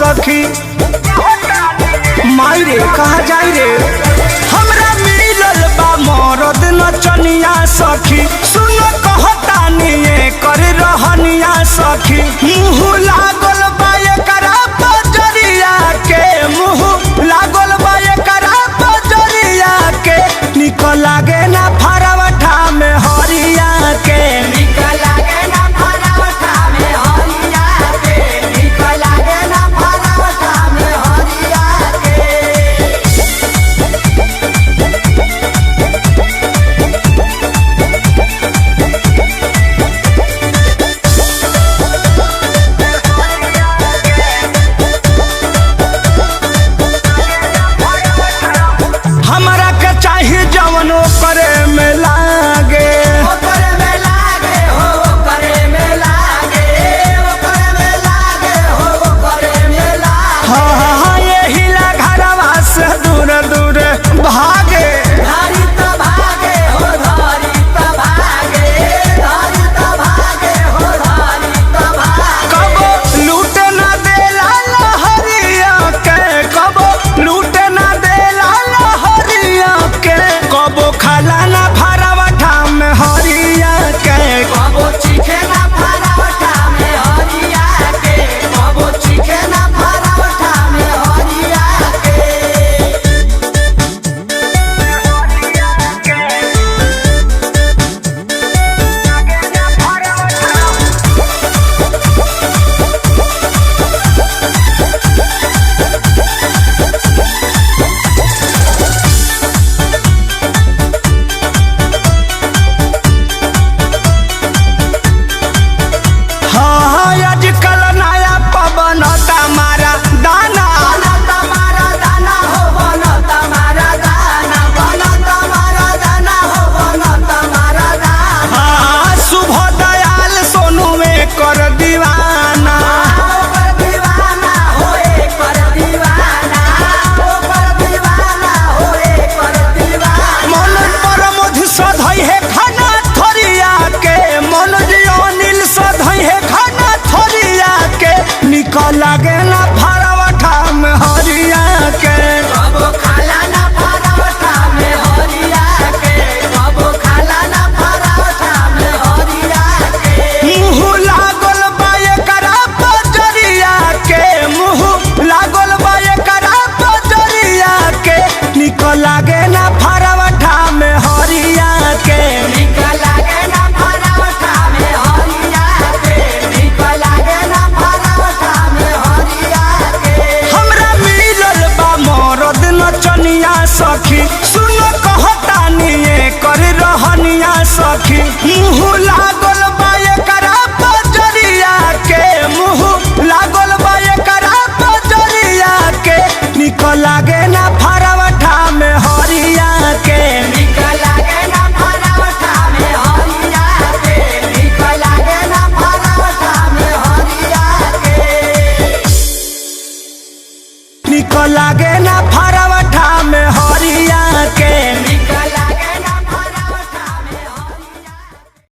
सखी। माई रे कहा जाई रे, हमरा मिलल बा मरद नचनिया सखी। सुन कहतानी कर रहनिया सखी। मुँह लागल बा एकरा बजरिया के, मुँह लागल बा एकरा बजरिया के। निक लागे ना फरवठा में हरिया के, निक लागे ना फरवठा में हरिया के, निक लागे ना फरवठा में हरिया के। हमरा के चाहिए जवन करे में लागे, करे में लागे हो, करे में लागे, करे में लागे हो, करे में लागे। हाँ हाँ यही ला घरवा से दूर दूर भागे, धारी तो भागे हो, धारी तो भागे, धारी तो भागे हो, धारी तो भागे। कबो लूट ना देला लहरिया के, कबो लूट ना देला लहरिया के। कबो खाला ना फरवठा में हरिया के, कबो चीखे ना फरवठा में हरिया के, कबो चीखे ना फरवठा में हरिया के। हाँ आजकल नया पवन तमारा दाना, तमारा दाना हो, बन तमारा दाना, बन तमारा दाना हो, बन तमारा दाना। हाँ शुभ दयाल सोनू में कर दीवाना, कर दीवाना हो, कर दीवाना, कर दीवाना हो, कर दीवाना। मन पर मधु सधई है खाना थोरिया के, मन जियो नील सधई है खाना थोरिया के। निक लागे ना फरवठा में हरिया के, कबो खाला ना फरवठा में हरिया के, कबो खाला ना फरवठा में हरिया के। मुँह लागल बा एकरा बजरिया के, मुँह लागल बा एकरा बजरिया के। निक लागे ना फरवठा में हरिया के, निक लागे ना फरवठा में हरिया के, निक लागे ना फरवठा में हरिया के। हमरा मिलल बा मरद नचनिया सखी। सुन कहतानी कर रहनिया सखी। मुँह लागल बा एकरा बजरिया के, मुँह लागल बा एकरा बजरिया के। निक लागे ना फरवठा में हरिया के, निक लागे ना फरवठा में हरिया के, निक लागे ना फरवठा में हरिया के, निक लागे ना